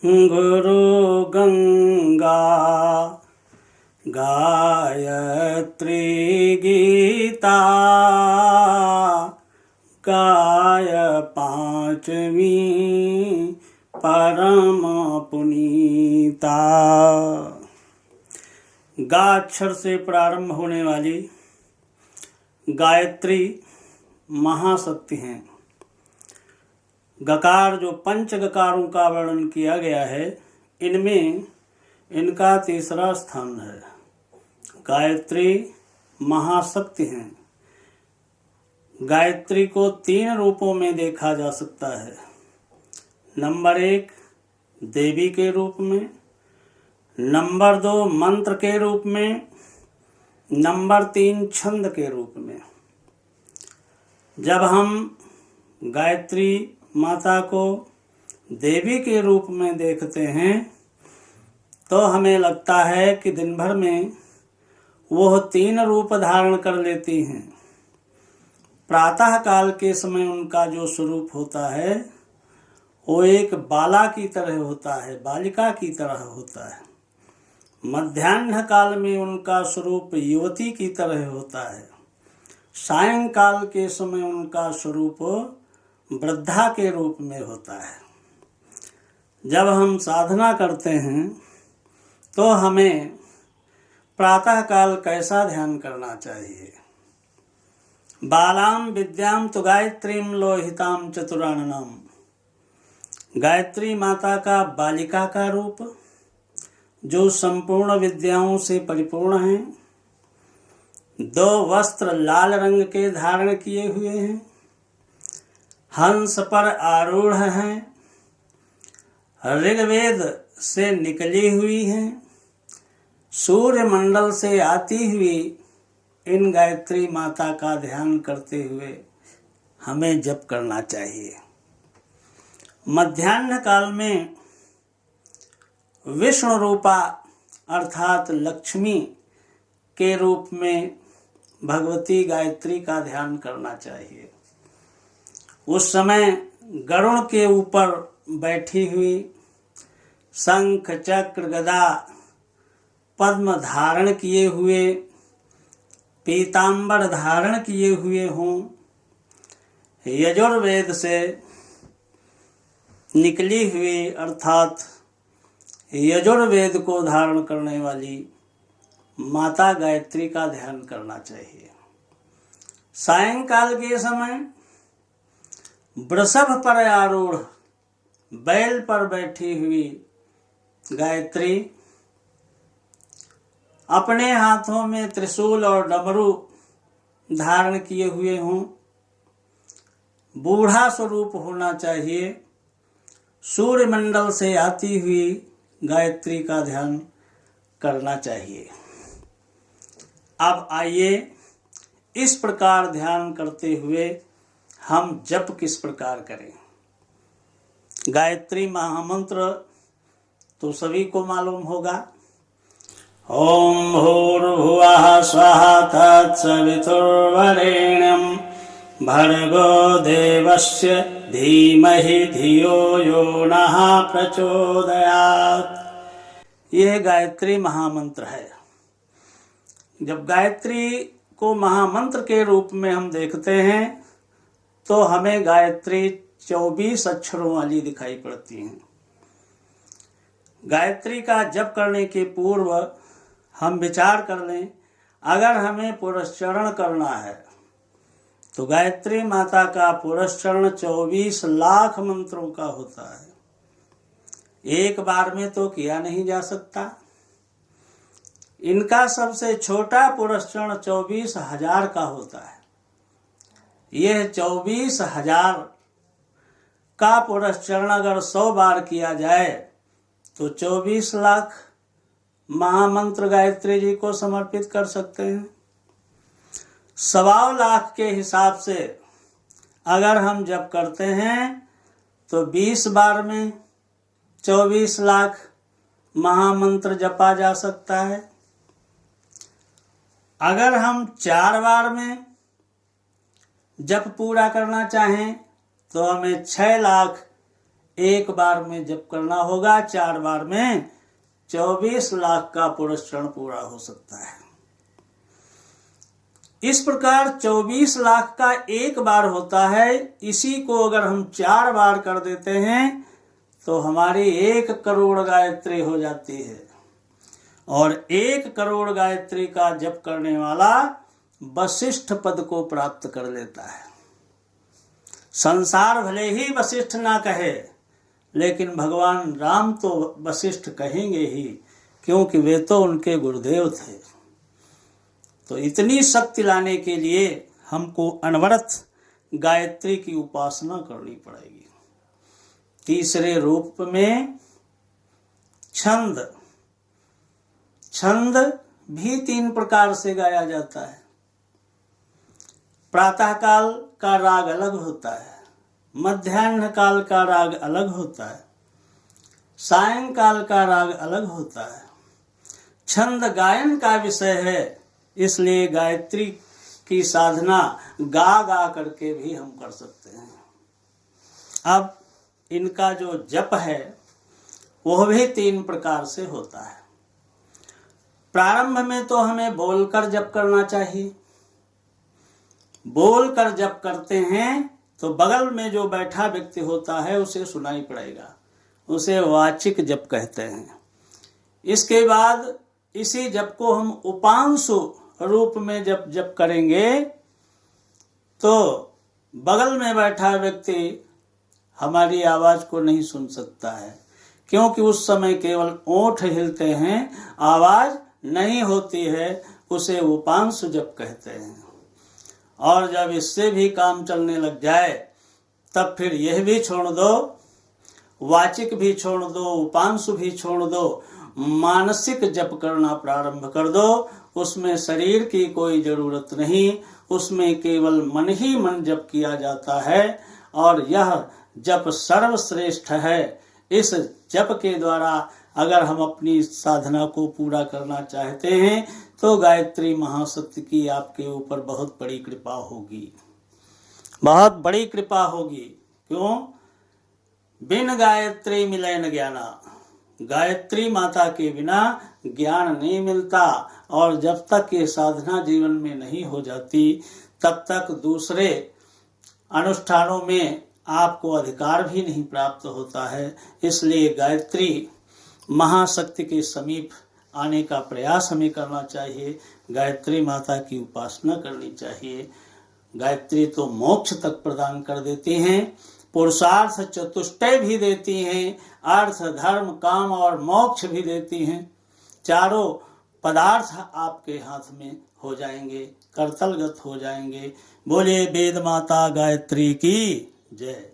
गुरु गंगा गायत्री गीता गाय पांचवी परम पुनीता। गा अक्षर से प्रारंभ होने वाली गायत्री महाशक्ति हैं। गकार जो पंच गकारों का वर्णन किया गया है, इनमें इनका तीसरा स्थान है। गायत्री महाशक्ति हैं। गायत्री को 3 रूपों में देखा जा सकता है। नंबर 1 देवी के रूप में, नंबर 2 मंत्र के रूप में, नंबर 3 छंद के रूप में। जब हम गायत्री माता को देवी के रूप में देखते हैं तो हमें लगता है कि दिन भर में वह 3 रूप धारण कर लेती हैं। प्रातः काल के समय उनका जो स्वरूप होता है वो एक बाला की तरह होता है, बालिका की तरह होता है। मध्याह्न काल में उनका स्वरूप युवती की तरह होता है। सायंकाल के समय उनका स्वरूप वृद्धा के रूप में होता है। जब हम साधना करते हैं तो हमें प्रातः काल कैसा ध्यान करना चाहिए। बालाम विद्याम तु गायत्रीम लोहिताम चतुराननम। गायत्री माता का बालिका का रूप जो संपूर्ण विद्याओं से परिपूर्ण है। 2 वस्त्र लाल रंग के धारण किए हुए हैं। हंस पर आरूढ़ हैं। ऋग्वेद से निकली हुई हैं। सूर्य मंडल से आती हुई इन गायत्री माता का ध्यान करते हुए हमें जप करना चाहिए। मध्याह्न काल में विष्णु रूपा अर्थात लक्ष्मी के रूप में भगवती गायत्री का ध्यान करना चाहिए। उस समय गरुड़ के ऊपर बैठी हुई शंख चक्र गदा पद्म धारण किए हुए, पीतांबर धारण किए हुए हों, यजुर्वेद से निकली हुई अर्थात यजुर्वेद को धारण करने वाली माता गायत्री का ध्यान करना चाहिए। सायंकाल के समय वृषभ पर आरूढ़ बैल पर बैठी हुई गायत्री अपने हाथों में त्रिशूल और डमरू धारण किए हुए हों। बूढ़ा स्वरूप होना चाहिए। सूर्य मंडल से आती हुई गायत्री का ध्यान करना चाहिए। अब आइए इस प्रकार ध्यान करते हुए हम जप किस प्रकार करें। गायत्री महामंत्र तो सभी को मालूम होगा। ओम भूर्भुवः स्वः तत्सवितुर्वरेण्यं भर्गो देवस्य धीमहि धियो यो नः प्रचोदयात्। यह गायत्री महामंत्र है। जब गायत्री को महामंत्र के रूप में हम देखते हैं तो हमें गायत्री 24 अक्षरों वाली दिखाई पड़ती हैं। गायत्री का जप करने के पूर्व हम विचार कर लें, अगर हमें पुरस्चरण करना है तो गायत्री माता का पुरस्चरण 24 लाख मंत्रों का होता है। एक बार में तो किया नहीं जा सकता। इनका सबसे छोटा पुरस्चरण 24,000 का होता है। यह 24,000 का पुरस्चरण अगर 100 बार किया जाए तो 24 लाख महामंत्र गायत्री जी को समर्पित कर सकते हैं। 1.25 लाख के हिसाब से अगर हम जप करते हैं तो 20 बार में 24 लाख महामंत्र जपा जा सकता है। अगर हम 4 बार में जप पूरा करना चाहें तो हमें 6 लाख एक बार में जप करना होगा, 4 बार में 24 लाख का पुरस्कार पूरा हो सकता है। इस प्रकार 24 लाख का एक बार होता है। इसी को अगर हम 4 बार कर देते हैं तो हमारी 1 करोड़ गायत्री हो जाती है। और 1 करोड़ गायत्री का जप करने वाला वशिष्ठ पद को प्राप्त कर लेता है। संसार भले ही वशिष्ठ ना कहे, लेकिन भगवान राम तो वशिष्ठ कहेंगे ही, क्योंकि वे तो उनके गुरुदेव थे। तो इतनी शक्ति लाने के लिए हमको अनवरत गायत्री की उपासना करनी पड़ेगी। तीसरे रूप में छंद। छंद भी 3 प्रकार से गाया जाता है। प्रातः काल का राग अलग होता है, मध्याह्न काल का राग अलग होता है, सायंकाल का राग अलग होता है। छंद गायन का विषय है, इसलिए गायत्री की साधना गा गा करके भी हम कर सकते हैं। अब इनका जो जप है वह भी 3 प्रकार से होता है। प्रारंभ में तो हमें बोलकर जप करना चाहिए। बोलकर जप करते हैं तो बगल में जो बैठा व्यक्ति होता है उसे सुनाई पड़ेगा, उसे वाचिक जप कहते हैं। इसके बाद इसी जप को हम उपांशु रूप में जब जप करेंगे तो बगल में बैठा व्यक्ति हमारी आवाज को नहीं सुन सकता है, क्योंकि उस समय केवल ओंठ हिलते हैं, आवाज नहीं होती है। उसे उपांशु जप कहते हैं। और जब इससे भी काम चलने लग जाए तब फिर यह भी छोड़ दो, वाचिक भी छोड़ दो, उपांशु भी छोड़ दो, मानसिक जप करना प्रारंभ कर दो। उसमें शरीर की कोई जरूरत नहीं, उसमें केवल मन ही मन जप किया जाता है और यह जप सर्वश्रेष्ठ है। इस जप के द्वारा अगर हम अपनी साधना को पूरा करना चाहते हैं तो गायत्री महाशक्ति की आपके ऊपर बहुत बड़ी कृपा होगी, बहुत बड़ी कृपा होगी। क्यों? बिन गायत्री मिले न ज्ञाना। गायत्री माता के बिना ज्ञान नहीं मिलता, और जब तक ये साधना जीवन में नहीं हो जाती तब तक दूसरे अनुष्ठानों में आपको अधिकार भी नहीं प्राप्त होता है। इसलिए गायत्री महाशक्ति के समीप आने का प्रयास हमें करना चाहिए। गायत्री माता की उपासना करनी चाहिए। गायत्री तो मोक्ष तक प्रदान कर देती हैं, पुरुषार्थ चतुष्टय भी देती हैं, अर्थ धर्म काम और मोक्ष भी देती हैं। चारों पदार्थ आपके हाथ में हो जाएंगे, करतलगत हो जाएंगे। बोले वेद माता गायत्री की जय।